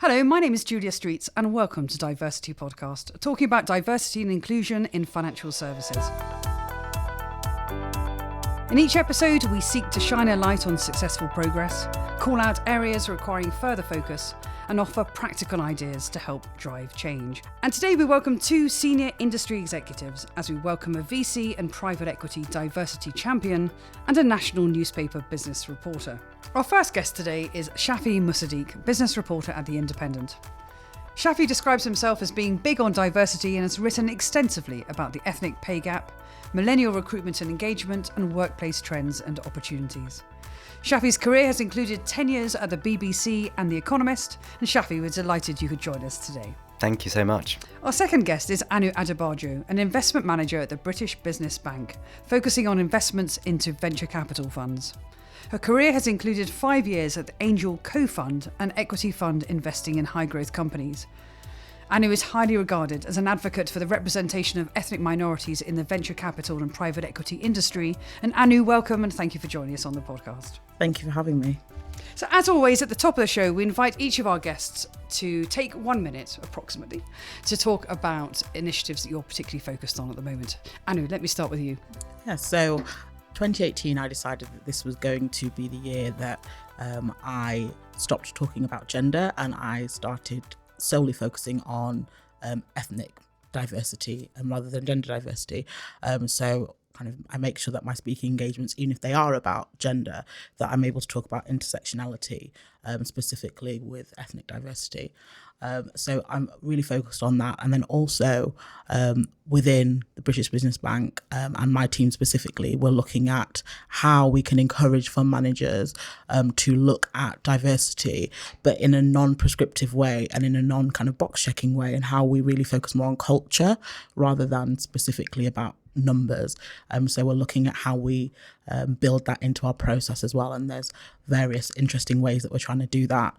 Hello, my name is Julia Streets and welcome to DiverCity Podcast, talking about diversity and inclusion in financial services. In each episode, we seek to shine a light on successful progress, call out areas requiring further focus, and offer practical ideas to help drive change. And today we welcome two senior industry executives as we welcome a VC and private equity diversity champion and a national newspaper business reporter. Our first guest today is Shafi Musaddique, business reporter at The Independent. Shafi describes himself as being big on diversity and has written extensively about the ethnic pay gap, millennial recruitment and engagement, and workplace trends and opportunities. Shafi's career has included 10 years at the BBC and The Economist, and Shafi, we're delighted you could join us today. Thank you so much. Our second guest is Adebajo, an investment manager at the British Business Bank, focusing on investments into venture capital funds. Her career has included 5 years at the Angel Co-Fund, an equity fund investing in high-growth companies. Anu is highly regarded as an advocate for the representation of ethnic minorities in the venture capital and private equity industry. And Anu, welcome and thank you for joining us on the podcast. Thank you for having me. So as always, at the top of the show, we invite each of our guests to take 1 minute, approximately, to talk about initiatives that you're particularly focused on at the moment. Anu, let me start with you. Yeah, so 2018, I decided that this was going to be the year that I stopped talking about gender and I started solely focusing on ethnic diversity rather than gender diversity. So I make sure that my speaking engagements, even if they are about gender, that I'm able to talk about intersectionality, specifically with ethnic diversity. So I'm really focused on that. And then also within the British Business Bank and my team specifically, we're looking at how we can encourage fund managers to look at diversity, but in a non-prescriptive way and in a non-box checking way, and how we really focus more on culture rather than specifically about numbers. So we're looking at how we build that into our process as well, and there's various interesting ways that we're trying to do that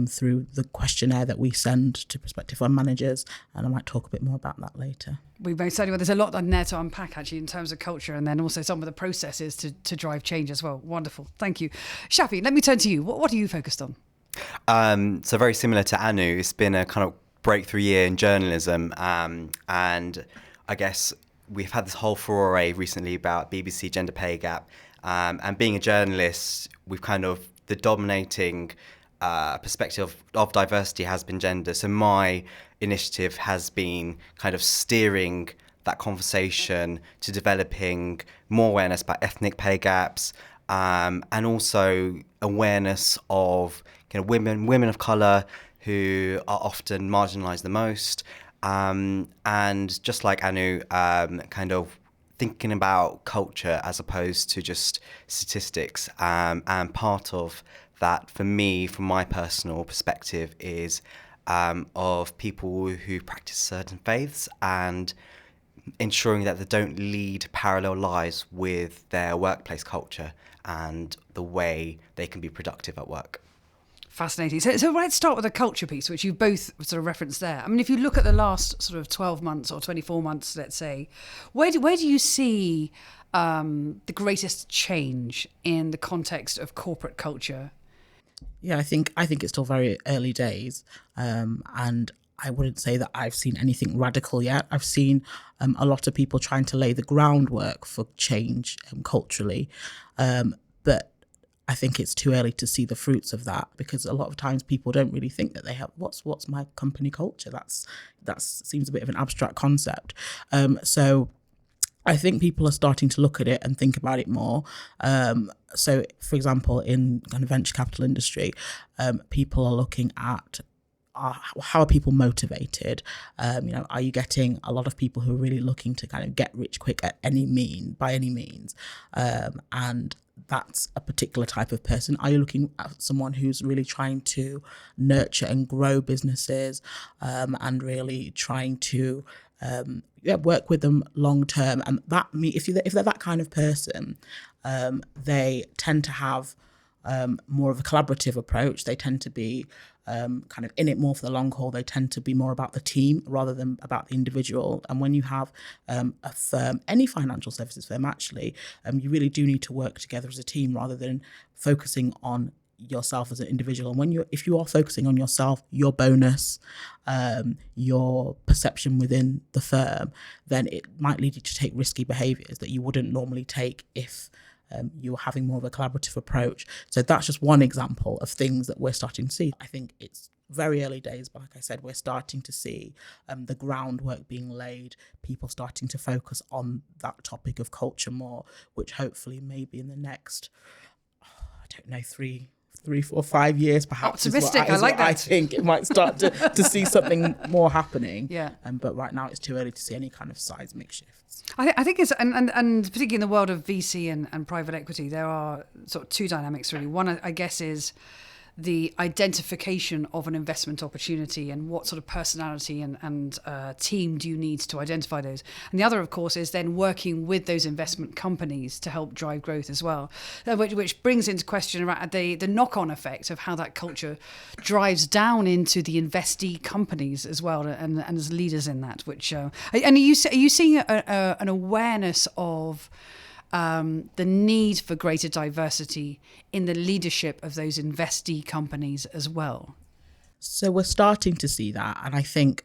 through the questionnaire that we send to prospective fund managers, and I might talk a bit more about that later. We most certainly will. There's a lot in there to unpack actually in terms of culture, and then also some of the processes to drive change as well. Wonderful, thank you. Shafi, let me turn to you. What are you focused on? So very similar to Anu, it's been a kind of breakthrough year in journalism, and I guess we've had this whole foray recently about BBC gender pay gap, and being a journalist, we've the dominating perspective of diversity has been gender. So my initiative has been steering that conversation to developing more awareness about ethnic pay gaps, and also awareness of women of colour who are often marginalised the most. And just like Anu, thinking about culture as opposed to just statistics. And part of that for me, from my personal perspective, is of people who practice certain faiths and ensuring that they don't lead parallel lives with their workplace culture and the way they can be productive at work. Fascinating. So let's start with the culture piece, which you both sort of referenced there. I mean, if you look at the last sort of 12 months or 24 months, let's say, where do you see the greatest change in the context of corporate culture? Yeah, I think it's still very early days, and I wouldn't say that I've seen anything radical yet. I've seen a lot of people trying to lay the groundwork for change culturally, but I think it's too early to see the fruits of that, because a lot of times people don't really think that they have what's my company culture. That seems a bit of an abstract concept. So I think people are starting to look at it and think about it more. So, for example, in venture capital industry, people are looking at how are people motivated? Are you getting a lot of people who are really looking to get rich quick by any means? And that's a particular type of person. Are you looking at someone who's really trying to nurture and grow businesses, and really trying to work with them long term? And that if they're that kind of person, they tend to have more of a collaborative approach. They tend to be in it more for the long haul. They tend to be more about the team rather than about the individual. And when you have a firm, any financial services firm actually, you really do need to work together as a team rather than focusing on yourself as an individual. And if you are focusing on yourself, your bonus, your perception within the firm, then it might lead you to take risky behaviours that you wouldn't normally take if you were having more of a collaborative approach. So that's just one example of things that we're starting to see. I think it's very early days, but like I said, we're starting to see the groundwork being laid, people starting to focus on that topic of culture more, which hopefully maybe in the next, I don't know, 3, 4, 5 years perhaps. Optimistic, I like that. I think it might start to see something more happening. Yeah. But right now it's too early to see any kind of seismic shifts. I think it's, and particularly in the world of VC and private equity, there are sort of two dynamics really. One, I guess, is the identification of an investment opportunity and what sort of personality and team do you need to identify those. And the other, of course, is then working with those investment companies to help drive growth as well, which brings into question around the knock-on effect of how that culture drives down into the investee companies as well, and as leaders in that. Which and are you seeing an awareness of the need for greater diversity in the leadership of those investee companies as well? So we're starting to see that, and I think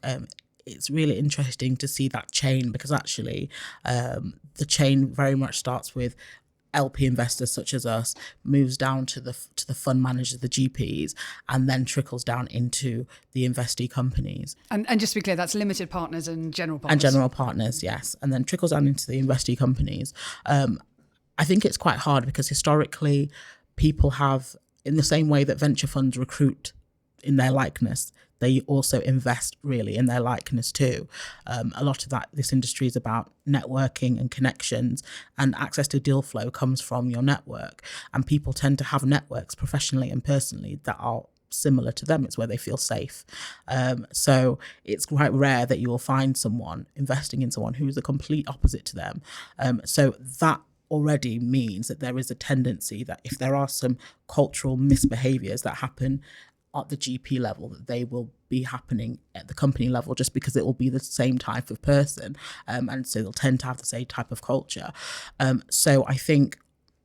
it's really interesting to see that chain, because actually the chain very much starts with LP investors such as us, moves down to the fund managers, the GPs, and then trickles down into the investee companies. And just to be clear, that's limited partners and general partners. And general partners, yes. And then trickles down into the investee companies. I think it's quite hard because historically people have, in the same way that venture funds recruit in their likeness, they also invest really in their likeness too. A lot of this industry is about networking and connections, and access to deal flow comes from your network. And people tend to have networks professionally and personally that are similar to them. It's where they feel safe. So it's quite rare that you will find someone investing in someone who is the complete opposite to them. So that already means that there is a tendency that if there are some cultural misbehaviors that happen at the GP level, that they will be happening at the company level, just because it will be the same type of person. And so they'll tend to have the same type of culture. So I think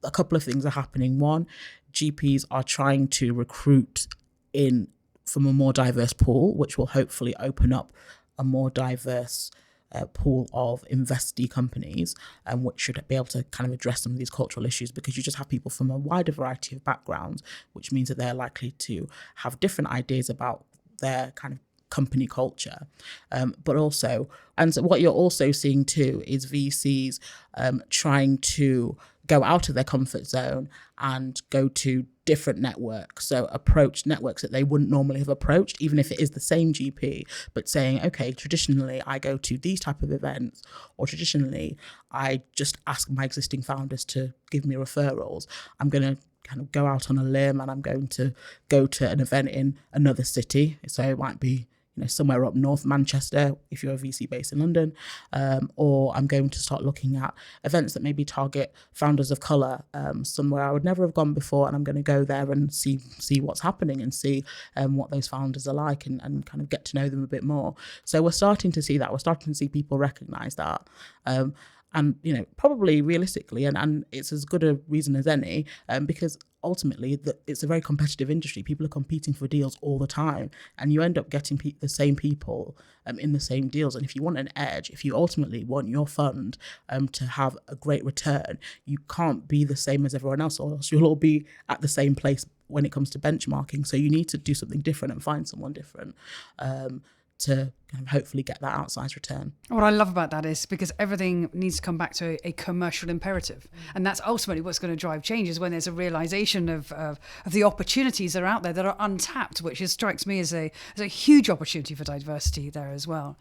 a couple of things are happening. One, GPs are trying to recruit in from a more diverse pool, which will hopefully open up a more diverse pool of investee companies, which should be able to kind of address some of these cultural issues, because you just have people from a wider variety of backgrounds, which means that they're likely to have different ideas about their kind of company culture. But also, and so what you're also seeing too is VCs trying to go out of their comfort zone and go to different networks. So approach networks that they wouldn't normally have approached, even if it is the same GP, but saying, okay, traditionally I go to these type of events, or traditionally I just ask my existing founders to give me referrals. I'm going to kind of go out on a limb and I'm going to go to an event in another city. So it might be, somewhere up north, Manchester, if you're a VC based in London, or I'm going to start looking at events that maybe target founders of colour, somewhere I would never have gone before, and I'm going to go there and see what's happening and see what those founders are like, and kind of get to know them a bit more. So we're starting to see that. We're starting to see people recognise that. And, probably realistically, and it's as good a reason as any, because ultimately it's a very competitive industry. People are competing for deals all the time, and you end up getting the same people in the same deals. And if you want an edge, if you ultimately want your fund to have a great return, you can't be the same as everyone else, or else you'll all be at the same place when it comes to benchmarking. So you need to do something different and find someone different to kind of hopefully get that outsized return. What I love about that is because everything needs to come back to a commercial imperative. And that's ultimately what's going to drive change, is when there's a realization of the opportunities that are out there that are untapped, which strikes me as a huge opportunity for diversity there as well.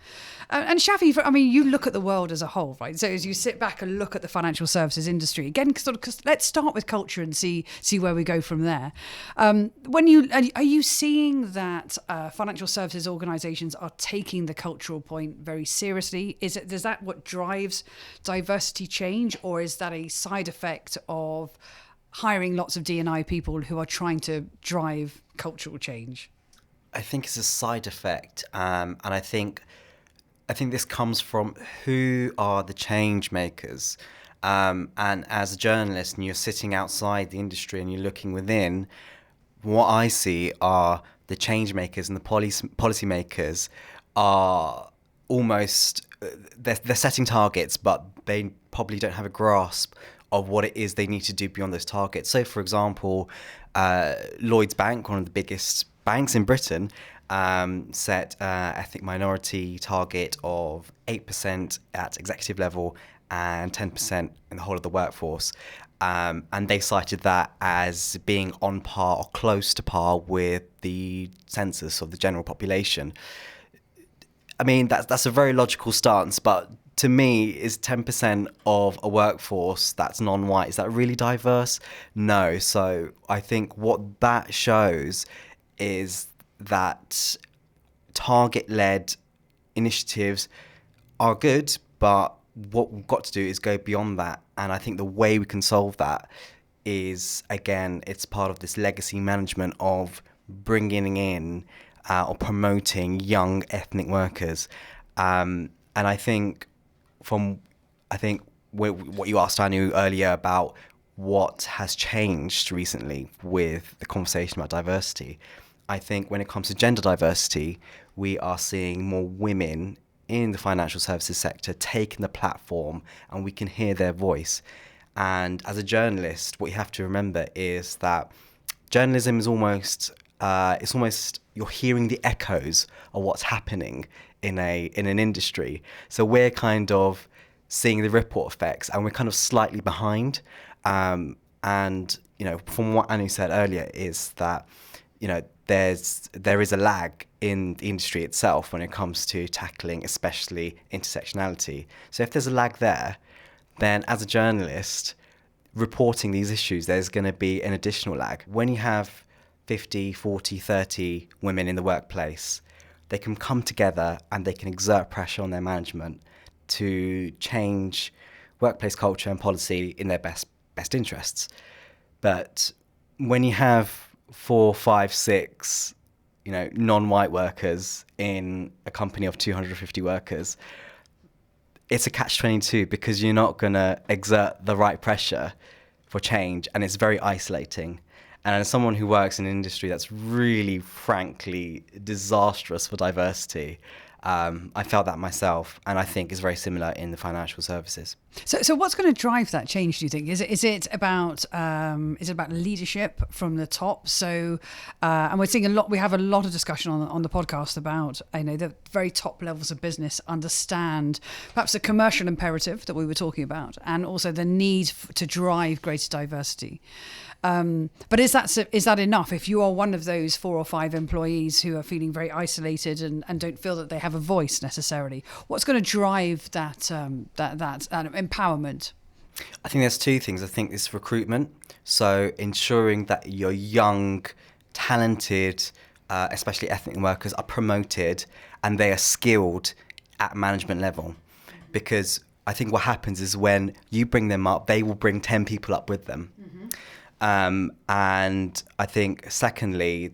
And Shafi, you look at the world as a whole, right? So as you sit back and look at the financial services industry, again, let's start with culture and see where we go from there. Are you seeing that financial services organizations are taking the cultural point very seriously? Is that what drives diversity change, or is that a side effect of hiring lots of D&I people who are trying to drive cultural change? I think it's a side effect, and I think this comes from who are the change makers. And as a journalist, and you're sitting outside the industry and you're looking within, what I see are the change makers and the policy makers are almost, they're setting targets, but they probably don't have a grasp of what it is they need to do beyond those targets. So, for example, Lloyds Bank, one of the biggest banks in Britain, set ethnic minority target of 8% at executive level and 10% in the whole of the workforce. And they cited that as being on par or close to par with the census of the general population. I mean, that's a very logical stance, but to me, is 10% of a workforce that's non-white, is that really diverse? No. So I think what that shows is that target-led initiatives are good, but what we've got to do is go beyond that. And I think the way we can solve that is, again, it's part of this legacy management of bringing in or promoting young ethnic workers. And I think what you asked Anu earlier about what has changed recently with the conversation about diversity, I think when it comes to gender diversity, we are seeing more women in the financial services sector taking the platform, and we can hear their voice. And as a journalist, what you have to remember is that journalism is almost you're hearing the echoes of what's happening in an industry. So we're kind of seeing the ripple effects, and we're kind of slightly behind. And from what Anu said earlier, is that there is a lag in the industry itself when it comes to tackling, especially intersectionality. So if there's a lag there, then as a journalist reporting these issues, there's going to be an additional lag. When you have 50, 40, 30 women in the workplace, they can come together and they can exert pressure on their management to change workplace culture and policy in their best interests. But when you have 4, 5, 6, non-white workers in a company of 250 workers, it's a catch-22 because you're not going to exert the right pressure for change, and it's very isolating. And as someone who works in an industry that's really, frankly, disastrous for diversity, I felt that myself, and I think is very similar in the financial services. So what's going to drive that change, do you think? Is it about leadership from the top? So, and we're seeing we have a lot of discussion on the podcast about, the very top levels of business understand perhaps the commercial imperative that we were talking about, and also the need to drive greater diversity. But is that enough? If you are one of those 4 or 5 employees who are feeling very isolated and don't feel that they have a voice necessarily, what's going to drive that empowerment? I think there's 2 things. I think it's recruitment. So ensuring that your young, talented, especially ethnic workers, are promoted and they are skilled at management level. Because I think what happens is when you bring them up, they will bring 10 people up with them. Mm-hmm. And I think secondly,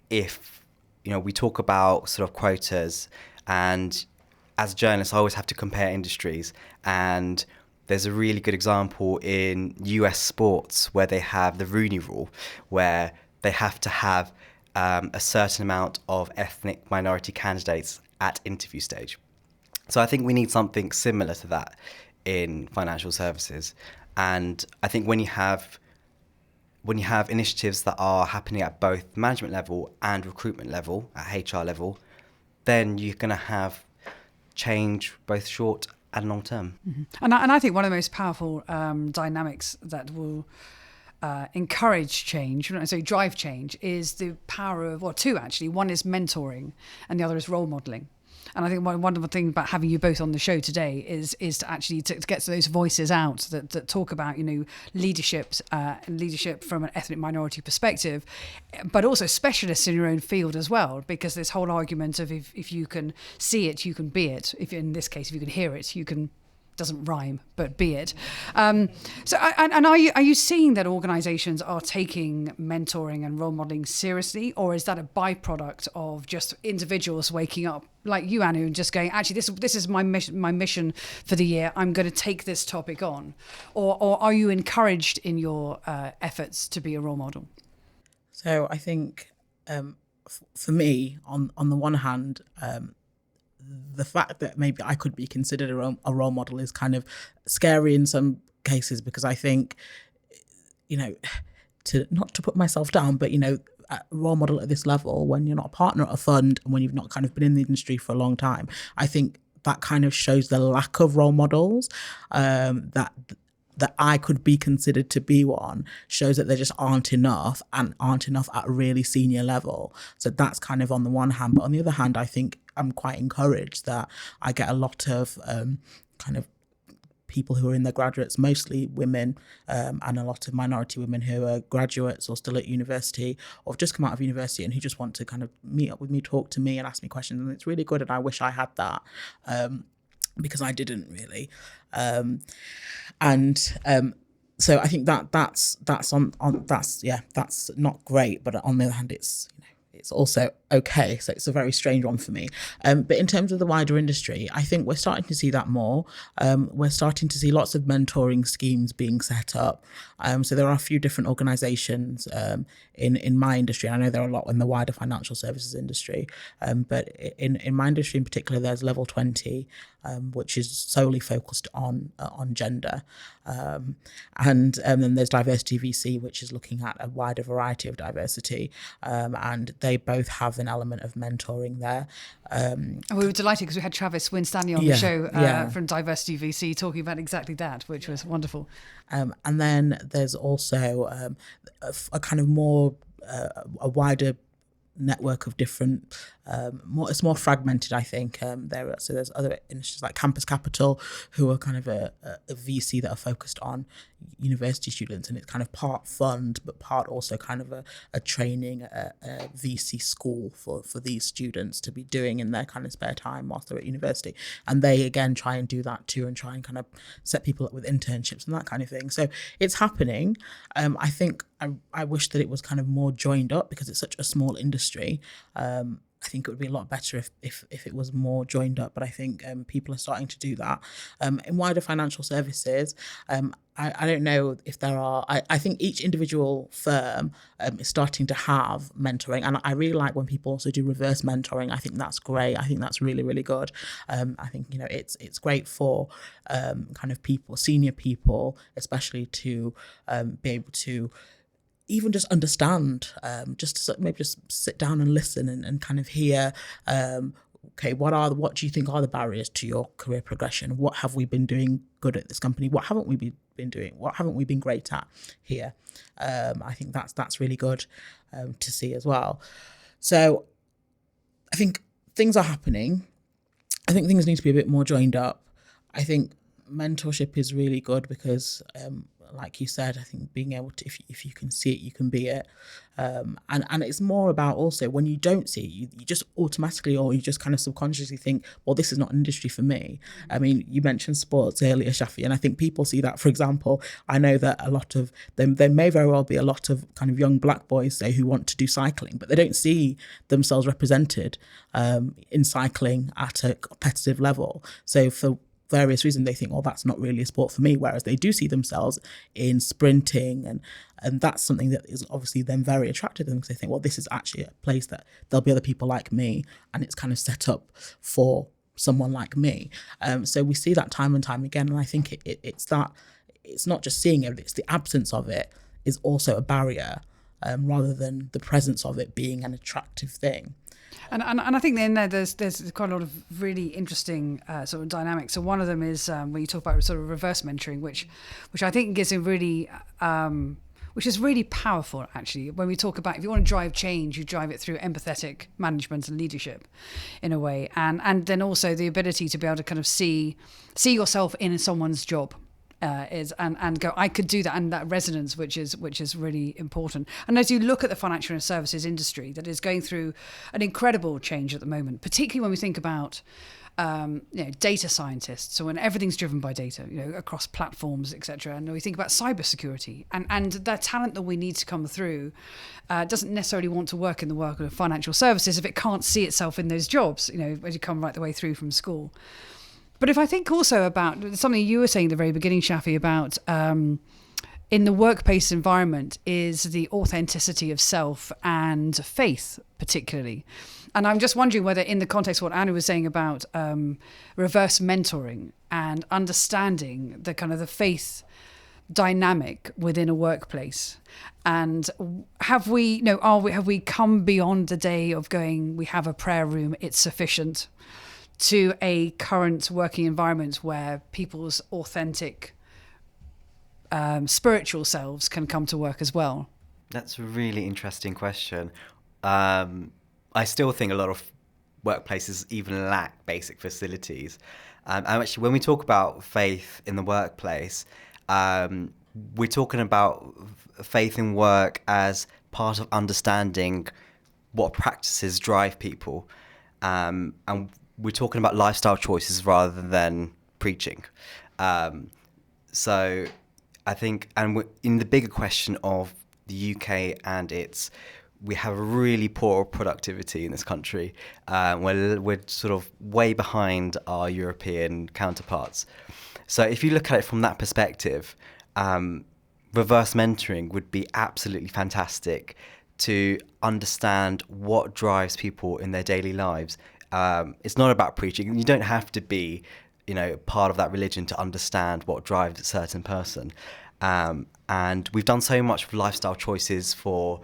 if we talk about sort of quotas, and as journalists I always have to compare industries, and there's a really good example in US sports where they have the Rooney Rule, where they have to have a certain amount of ethnic minority candidates at interview stage. So I think we need something similar to that in financial services. And I think when you have initiatives that are happening at both management level and recruitment level, at HR level, then you're going to have change both short and long term. Mm-hmm. And I think one of the most powerful dynamics that will encourage change, so drive change, is the power of, 2 actually. One is mentoring and the other is role modelling. And I think one wonderful thing about having you both on the show today is to actually to get those voices out that talk about leadership from an ethnic minority perspective, but also specialists in your own field as well, because this whole argument of if you can see it, you can be it. If in this case, if you can hear it, you can. Doesn't rhyme, but be it. So are you seeing that organisations are taking mentoring and role modelling seriously, or is that a byproduct of just individuals waking up like you, Anu, and just going, actually, this is my mission for the year. I'm going to take this topic on, or are you encouraged in your efforts to be a role model? So I think for me, on the one hand, the fact that maybe I could be considered a role model is kind of scary in some cases, because I think, not to put myself down, but, a role model at this level, when you're not a partner at a fund and when you've not kind of been in the industry for a long time, I think that kind of shows the lack of role models that I could be considered to be one, shows that there just aren't enough, and aren't enough at a really senior level. So that's kind of on the one hand. But on the other hand, I think I'm quite encouraged that I get a lot of kind of people who are in their graduates, mostly women, and a lot of minority women who are graduates or still at university or have just come out of university and who just want to kind of meet up with me, talk to me and ask me questions. And it's really good. And I wish I had that. Because I didn't really, so I think that's not great. But on the other hand, it's also okay. So it's a very strange one for me. But in terms of the wider industry, I think we're starting to see that more. We're starting to see lots of mentoring schemes being set up. So there are a few different organisations in my industry. I know there are a lot in the wider financial services industry. But in my industry in particular, there's Level 20, which is solely focused on gender. And then there's Diversity VC, which is looking at a wider variety of diversity. And they both have an element of mentoring there. And we were delighted because we had Travis Winstanley on the show from Diversity VC talking about exactly that, which was wonderful. And then there's also a kind of more, a wider network of different, it's more fragmented, I think. So there's other initiatives like Campus Capital, who are kind of a VC that are focused on university students, and it's kind of part fund but part also kind of a training, a VC school for these students to be doing in their kind of spare time whilst they're at university. And they again try and do that too, and try and kind of set people up with internships and that kind of thing. So it's happening. I think I wish that it was kind of more joined up, because it's such a small industry. I think it would be a lot better if it was more joined up, but I think people are starting to do that. In wider financial services, I don't know if there are, I think each individual firm is starting to have mentoring, and I really like when people also do reverse mentoring. I think that's great. I think that's really, really good. I think, it's great for kind of people, senior people, especially to be able to even just understand, maybe just sit down and listen and kind of hear, okay, what do you think are the barriers to your career progression? What have we been doing good at this company? What haven't we been doing? What haven't we been great at here? I think that's really good to see as well. So I think things are happening. I think things need to be a bit more joined up. I think mentorship is really good because, like you said, I think being able to, if you can see it, you can be it. And it's more about also when you don't see it, you just automatically, or you just kind of subconsciously think, well, this is not an industry for me. I mean, you mentioned sports earlier, Shafi, and I think people see that. For example, I know that a lot of them, there may very well be a lot of kind of young black boys, say, who want to do cycling, but they don't see themselves represented in cycling at a competitive level. So for various reasons, they think, well, that's not really a sport for me, whereas they do see themselves in sprinting, and that's something that is obviously then very attractive to them, because they think, well, this is actually a place that there'll be other people like me, and it's kind of set up for someone like me. So we see that time and time again, and I think it's that, it's not just seeing it, it's the absence of it is also a barrier, rather than the presence of it being an attractive thing. And I think in there there's quite a lot of really interesting sort of dynamics. So one of them is when you talk about sort of reverse mentoring, which I think gives a really which is really powerful, actually. When we talk about, if you want to drive change, you drive it through empathetic management and leadership in a way, and then also the ability to be able to kind of see yourself in someone's job. And go, I could do that, and that resonance, which is really important. And as you look at the financial services industry, that is going through an incredible change at the moment, particularly when we think about data scientists. So when everything's driven by data, across platforms, etc. And we think about cybersecurity and the talent that we need to come through doesn't necessarily want to work in the work of financial services if it can't see itself in those jobs. As you come right the way through from school. But if I think also about something you were saying at the very beginning, Shafi, about in the workplace environment is the authenticity of self and faith, particularly. And I'm just wondering whether, in the context of what Anu was saying about reverse mentoring and understanding the kind of the faith dynamic within a workplace, and have we come beyond the day of going, we have a prayer room, it's sufficient, to a current working environment where people's authentic spiritual selves can come to work as well? That's a really interesting question. I still think a lot of workplaces even lack basic facilities. And actually, when we talk about faith in the workplace, we're talking about faith in work as part of understanding what practices drive people. And we're talking about lifestyle choices rather than preaching. So I think, and in the bigger question of the UK and we have a really poor productivity in this country. We're sort of way behind our European counterparts. So if you look at it from that perspective, reverse mentoring would be absolutely fantastic to understand what drives people in their daily lives. It's not about preaching. You don't have to be, part of that religion to understand what drives a certain person. And we've done so much with lifestyle choices for,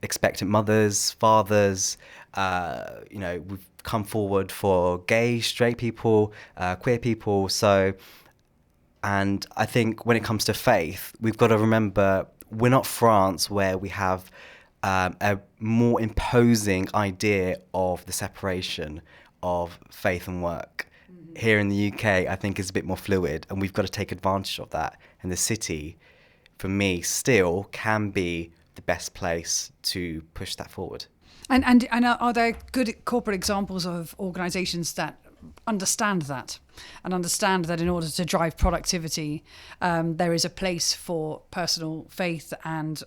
expectant mothers, fathers. We've come forward for gay, straight people, queer people. So, and I think when it comes to faith, we've got to remember we're not France, where we have a more imposing idea of the separation of faith and work. Mm-hmm. Here in the UK, I think it's a bit more fluid, and we've got to take advantage of that. And the city, for me, still can be the best place to push that forward. And are there good corporate examples of organisations that understand that and understand that in order to drive productivity, there is a place for personal faith and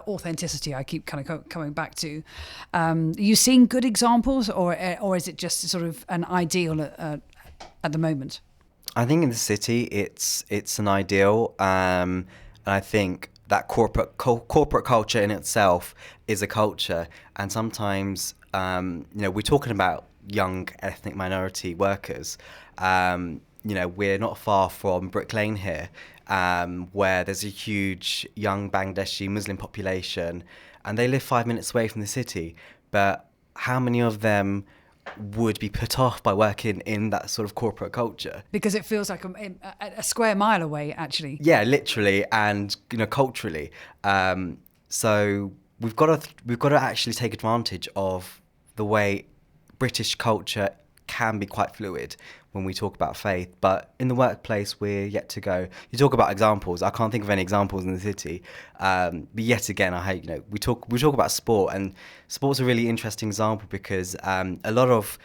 authenticity? I keep kind of coming back to. Are you seeing good examples, or is it just sort of an ideal at the moment? I think in the city, it's an ideal. And I think that corporate culture in itself is a culture, and sometimes we're talking about young ethnic minority workers. We're not far from Brick Lane here, where there's a huge young Bangladeshi Muslim population, and they live 5 minutes away from the city. But how many of them would be put off by working in that sort of corporate culture? Because it feels like a square mile away, actually. Yeah, literally, and culturally. So we've got to actually take advantage of the way British culture can be quite fluid when we talk about faith, but in the workplace we're yet to go. You talk about examples. I can't think of any examples in the city. But yet again, we talk about sport, and sport's a really interesting example because a lot of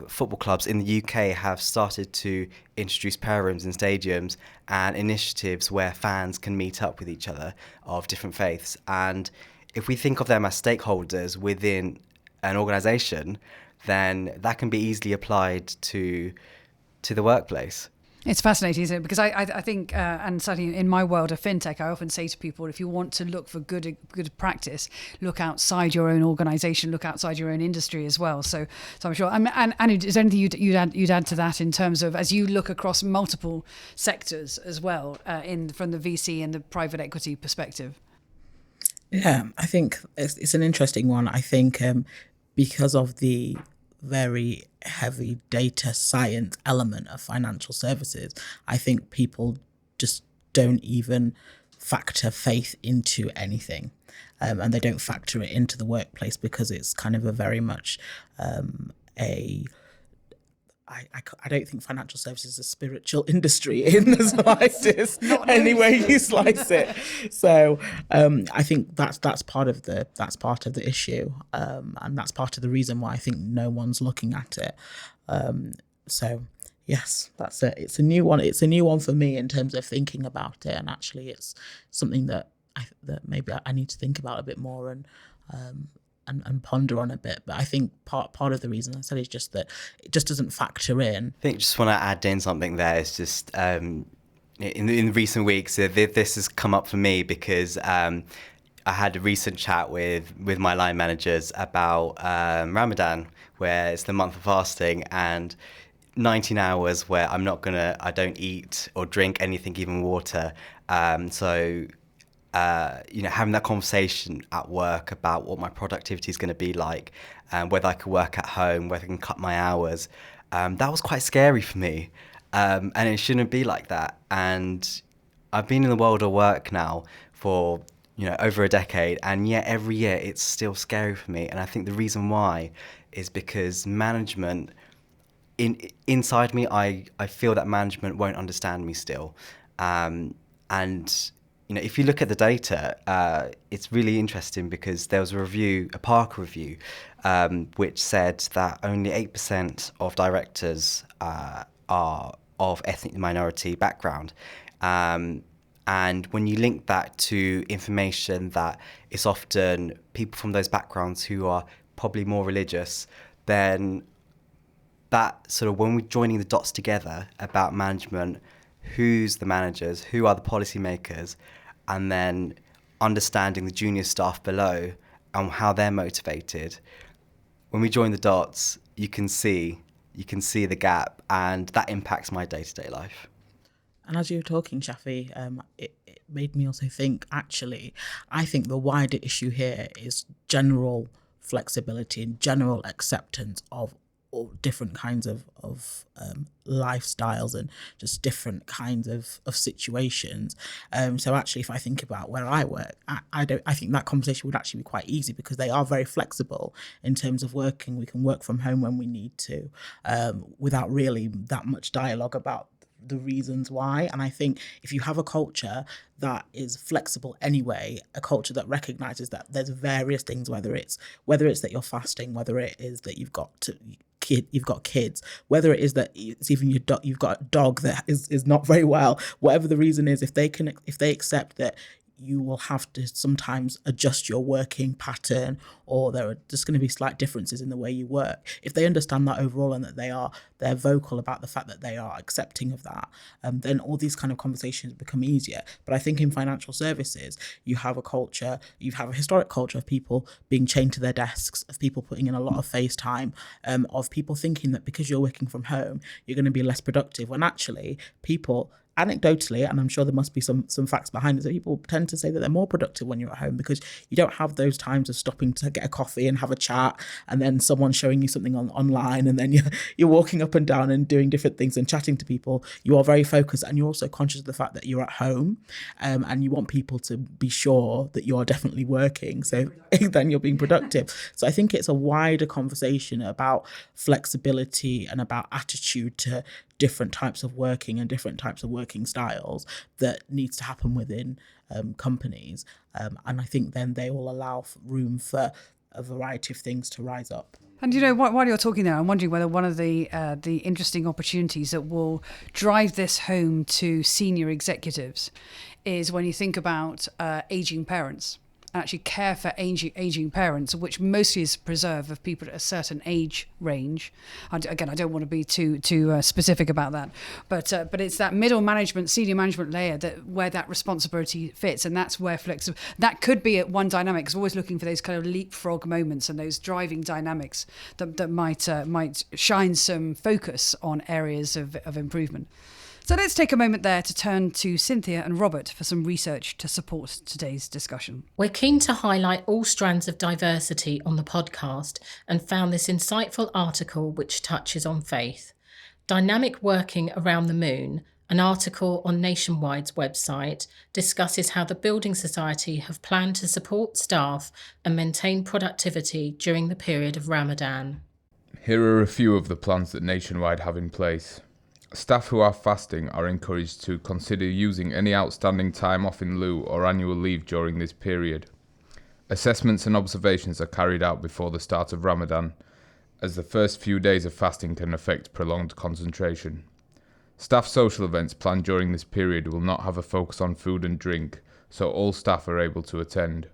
football clubs in the UK have started to introduce prayer rooms in stadiums and initiatives where fans can meet up with each other of different faiths. And if we think of them as stakeholders within an organisation, then that can be easily applied to the workplace. It's fascinating, isn't it? Because I think, and certainly in my world of fintech, I often say to people, if you want to look for good practice, look outside your own organisation, look outside your own industry as well. So I'm sure. And is there anything you'd add to that in terms of, as you look across multiple sectors as well, from the VC and the private equity perspective? Yeah, I think it's an interesting one. I think because of the very heavy data science element of financial services, I think people just don't even factor faith into anything. And they don't factor it into the workplace because it's kind of a very much I don't think financial services is a spiritual industry in the slightest, any way you slice it. So I think that's part of the issue, and that's part of the reason why I think no one's looking at it. So yes, that's it. It's a new one. It's a new one for me in terms of thinking about it, and actually, it's something that maybe I need to think about a bit more and ponder on a bit. But I think part of the reason I said is just that it just doesn't factor in. I think just want to add in something there. It's just in recent weeks, this has come up for me because I had a recent chat with my line managers about Ramadan, where it's the month of fasting, and 19 hours where I don't eat or drink anything, even water. So having that conversation at work about what my productivity is going to be like, and whether I could work at home, whether I can cut my hours, that was quite scary for me. And it shouldn't be like that. And I've been in the world of work now for over a decade, and yet every year it's still scary for me. And I think the reason why is because management, inside me, I feel that management won't understand me still. And if you look at the data, it's really interesting because there was a Parker review, which said that only 8% of directors are of ethnic minority background. And when you link that to information that it's often people from those backgrounds who are probably more religious, then that sort of, when we're joining the dots together about management, who's the managers, who are the policymakers, and then understanding the junior staff below and how they're motivated, when we join the dots, you can see the gap, and that impacts my day-to-day life. And as you were talking, Shafi, it made me also think, actually, I think the wider issue here is general flexibility and general acceptance of all different kinds of lifestyles and just different kinds of situations. So actually, if I think about where I work, I think that conversation would actually be quite easy because they are very flexible in terms of working. We can work from home when we need to, without really that much dialogue about the reasons why. And I think if you have a culture that is flexible anyway, a culture that recognizes that there's various things, whether it's that you're fasting, whether it is that you've got kids, whether it is that it's even you've got a dog that is not very well, whatever the reason is, if they accept that you will have to sometimes adjust your working pattern, or there are just going to be slight differences in the way you work. If they understand that overall and that they're vocal about the fact that they are accepting of that, then all these kind of conversations become easier. But I think in financial services, you have a historic culture of people being chained to their desks, of people putting in a lot of face time, of people thinking that because you're working from home, you're going to be less productive, when actually people, anecdotally, and I'm sure there must be some facts behind it, that people tend to say that they're more productive when you're at home because you don't have those times of stopping to get a coffee and have a chat, and then someone showing you something online, and then you're walking up and down and doing different things and chatting to people. You are very focused, and you're also conscious of the fact that you're at home, and you want people to be sure that you are definitely working, so then you're being productive. So I think it's a wider conversation about flexibility and about attitude to different types of working and different types of working styles that needs to happen within companies. And I think then they will allow room for a variety of things to rise up. And while you're talking there, I'm wondering whether one of the interesting opportunities that will drive this home to senior executives is when you think about aging parents. Actually care for aging parents, which mostly is preserve of people at a certain age range. Again, I don't want to be too specific about that, but it's that middle management, senior management layer where that responsibility fits, and that's where that could be at one dynamic. Because we're always looking for those kind of leapfrog moments and those driving dynamics that might shine some focus on areas of improvement. So let's take a moment there to turn to Cynthia and Robert for some research to support today's discussion. We're keen to highlight all strands of diversity on the podcast and found this insightful article which touches on faith. Dynamic Working Around the Moon, an article on Nationwide's website, discusses how the Building Society have planned to support staff and maintain productivity during the period of Ramadan. Here are a few of the plans that Nationwide have in place. Staff who are fasting are encouraged to consider using any outstanding time off in lieu or annual leave during this period. Assessments and observations are carried out before the start of Ramadan, as the first few days of fasting can affect prolonged concentration. Staff social events planned during this period will not have a focus on food and drink, so all staff are able to attend.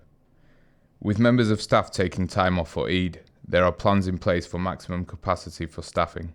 With members of staff taking time off for Eid, there are plans in place for maximum capacity for staffing.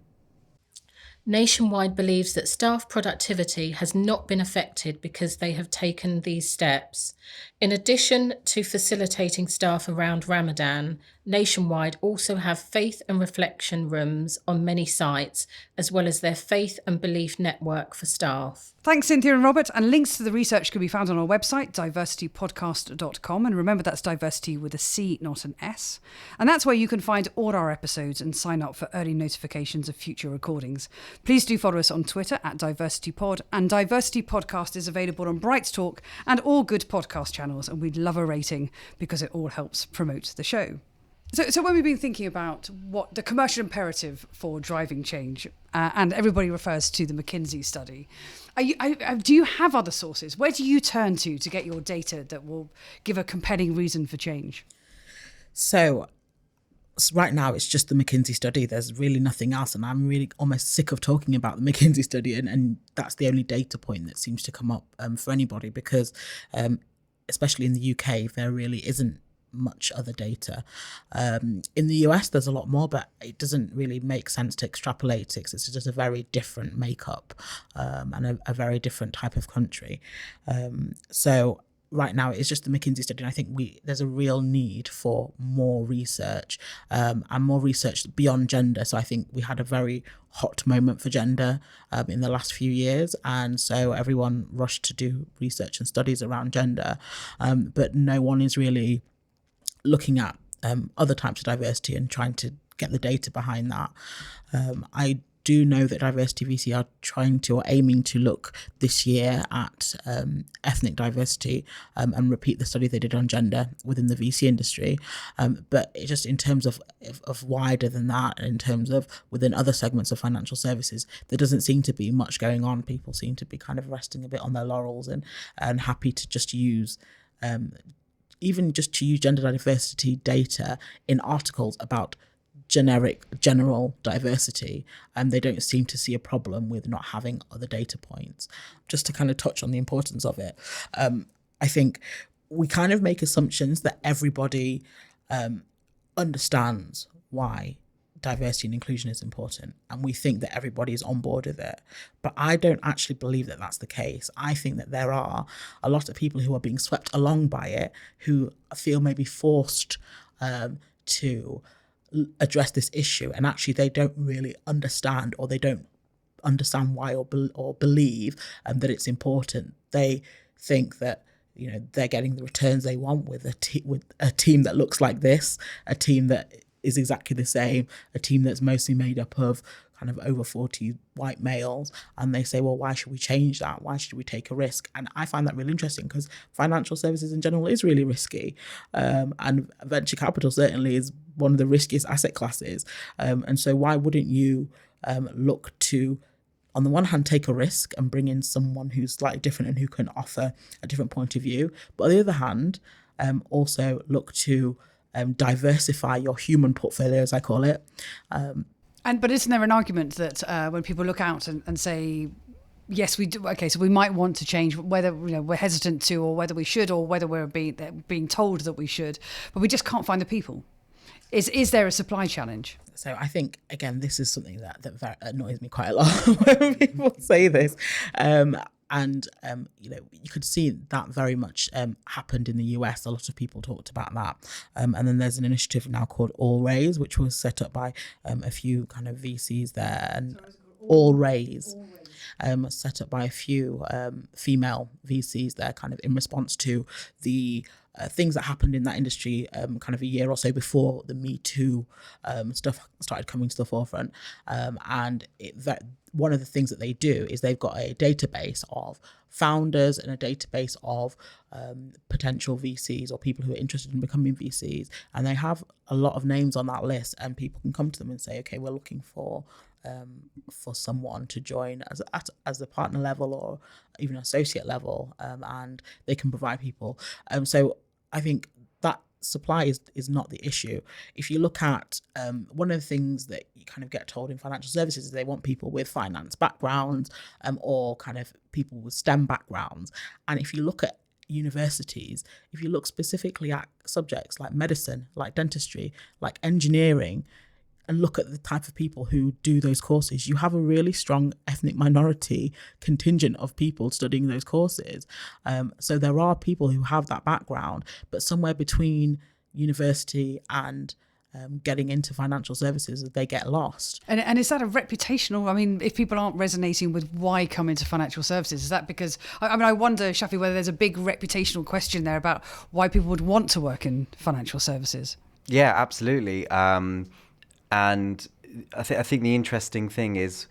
Nationwide believes that staff productivity has not been affected because they have taken these steps. In addition to facilitating staff around Ramadan, Nationwide also have faith and reflection rooms on many sites, as well as their faith and belief network for staff. Thanks, Cynthia and Robert. And links to the research can be found on our website, diversitypodcast.com. And remember, that's diversity with a C, not an S. And that's where you can find all our episodes and sign up for early notifications of future recordings. Please do follow us on Twitter at DiversityPod. And Diversity Podcast is available on Bright Talk and all good podcast channels. And we'd love a rating because it all helps promote the show. So when we've been thinking about what the commercial imperative for driving change, and everybody refers to the McKinsey study, do you have other sources? Where do you turn to get your data that will give a compelling reason for change? So right now it's just the McKinsey study. There's really nothing else. And I'm really almost sick of talking about the McKinsey study. And that's the only data point that seems to come up for anybody because especially in the UK, there really isn't much other data. In the US, there's a lot more, but it doesn't really make sense to extrapolate it. It's just a very different makeup and a very different type of country. So right now, it's just the McKinsey study. And I think there's a real need for more research and more research beyond gender. So I think we had a very hot moment for gender in the last few years. And so everyone rushed to do research and studies around gender. But no one is really looking at other types of diversity and trying to get the data behind that. I do know that Diversity VC are trying to or aiming to look this year at ethnic diversity and repeat the study they did on gender within the VC industry. But it just in terms of wider than that, in terms of within other segments of financial services, there doesn't seem to be much going on. People seem to be kind of resting a bit on their laurels and happy to just use even just to use gender diversity data in articles about general diversity, and they don't seem to see a problem with not having other data points. Just to kind of touch on the importance of it, I think we kind of make assumptions that everybody understands why diversity and inclusion is important, and we think that everybody is on board with it. But I don't actually believe that that's the case. I think that there are a lot of people who are being swept along by it, who feel maybe forced to address this issue, and actually they don't really understand, or they don't understand why or believe that it's important. They think that they're getting the returns they want with a team that looks like this, a team that is exactly the same, a team that's mostly made up of kind of over 40 white males, and they say, well, why should we change that? Why should we take a risk? And I find that really interesting because financial services in general is really risky, and venture capital certainly is one of the riskiest asset classes. And so why wouldn't you look to, on the one hand, take a risk and bring in someone who's slightly different and who can offer a different point of view, but on the other hand, also look to diversify your human portfolio, as I call it. But isn't there an argument that when people look out and say, yes, we do, okay, so we might want to change, whether we're hesitant to, or whether we should, or whether we're being told that we should, but we just can't find the people. Is there a supply challenge? So I think, again, this is something that very annoys me quite a lot when people say this. You could see that very much happened in the US. A lot of people talked about that. And then there's an initiative now called All Raise, which was set up by a few kind of VCs there. And All Raise. Set up by a few female VCs there, kind of in response to the things that happened in that industry kind of a year or so before the Me Too stuff started coming to the forefront. One of the things that they do is they've got a database of founders and a database of potential VCs or people who are interested in becoming VCs. And they have a lot of names on that list, and people can come to them and say, okay, we're looking for someone to join as a partner level or even associate level, and they can provide people. So I think that supply is not the issue. If you look at one of the things that you kind of get told in financial services is they want people with finance backgrounds or kind of people with STEM backgrounds. And if you look at universities, if you look specifically at subjects like medicine, like dentistry, like engineering, look at the type of people who do those courses, you have a really strong ethnic minority contingent of people studying those courses. So there are people who have that background, but somewhere between university and getting into financial services, they get lost. And is that a reputational, I mean, if people aren't resonating with why come into financial services, is that because, I wonder, Shafi, whether there's a big reputational question there about why people would want to work in financial services? Yeah, absolutely. And I think the interesting thing is,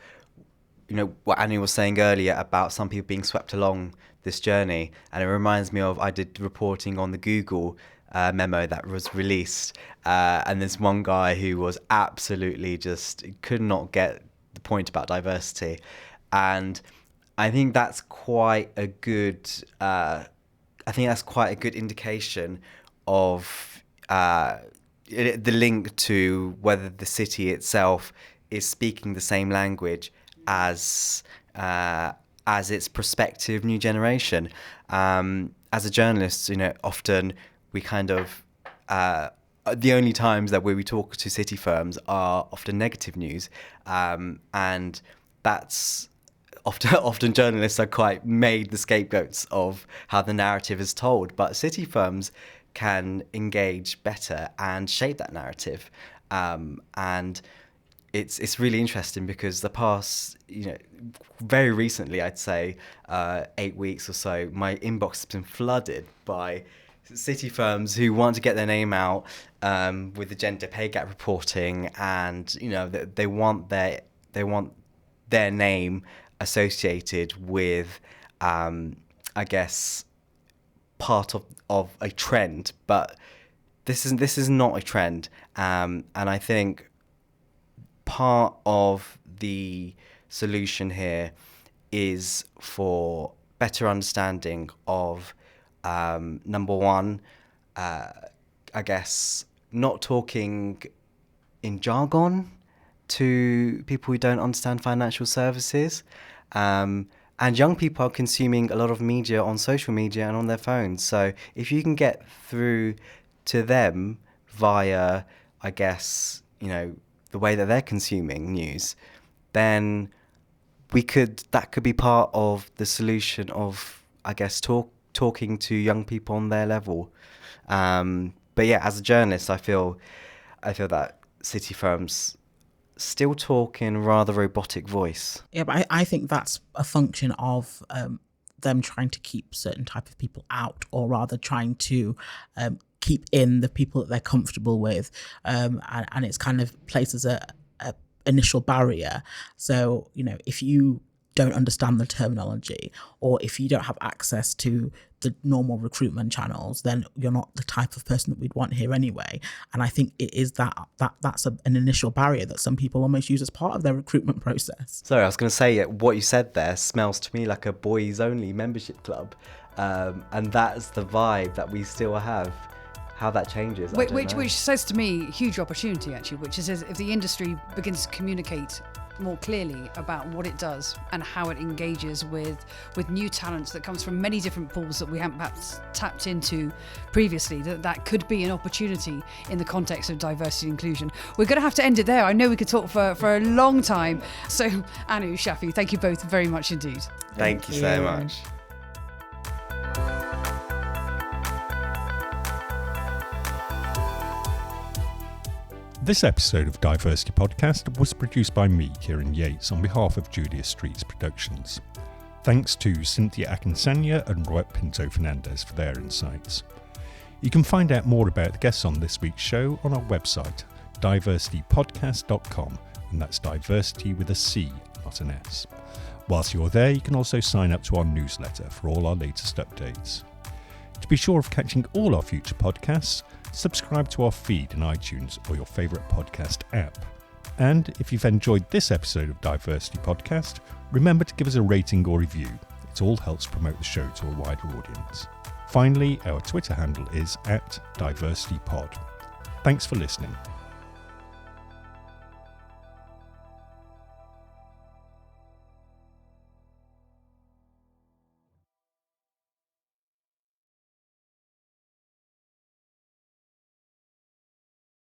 what Anu was saying earlier about some people being swept along this journey. And it reminds me of, I did reporting on the Google memo that was released, and there's one guy who was absolutely just could not get the point about diversity, and I think that's quite a good indication of the link to whether the city itself is speaking the same language as its prospective new generation. As a journalist, often we kind of the only times that we talk to city firms are often negative news, and that's often journalists are quite made the scapegoats of how the narrative is told. But city firms can engage better and shape that narrative, and it's really interesting because the past, very recently, I'd say 8 weeks or so, my inbox has been flooded by city firms who want to get their name out with the gender pay gap reporting, and they want their name associated with I guess part of a trend, but this is not a trend, and I think part of the solution here is for better understanding of number one, I guess not talking in jargon to people who don't understand financial services. And young people are consuming a lot of media on social media and on their phones. So if you can get through to them via, I guess, the way that they're consuming news, then that could be part of the solution of, I guess, talking to young people on their level. But yeah, as a journalist, I feel that city firms still talk in rather robotic voice. Yeah, but I think that's a function of them trying to keep certain type of people out, or rather trying to keep in the people that they're comfortable with, and it's kind of places a initial barrier. So if you don't understand the terminology, or if you don't have access to the normal recruitment channels, then you're not the type of person that we'd want here anyway. And I think it is that's an initial barrier that some people almost use as part of their recruitment process. Sorry, I was going to say, what you said there smells to me like a boys only membership club, and that's the vibe that we still have. How that changes, which says to me huge opportunity, actually, which is if the industry begins to communicate more clearly about what it does and how it engages with new talents that comes from many different pools that we haven't perhaps tapped into previously, that could be an opportunity in the context of diversity and inclusion. We're going to have to end it there. I know we could talk for a long time. So Anu, Shafi, thank you both very much indeed. Thank you so much. This episode of DiverCity Podcast was produced by me, Kieran Yates, on behalf of Julia Streets Productions. Thanks to Cynthia Akinsanya and Robert Pinto Fernandez for their insights. You can find out more about the guests on this week's show on our website, DiverCityPodcast.com, and that's diversity with a C, not an S. Whilst you're there, you can also sign up to our newsletter for all our latest updates. To be sure of catching all our future podcasts, subscribe to our feed in iTunes or your favourite podcast app. And if you've enjoyed this episode of DiverCity Podcast, remember to give us a rating or review. It all helps promote the show to a wider audience. Finally, our Twitter handle is @DiverCityPod. Thanks for listening.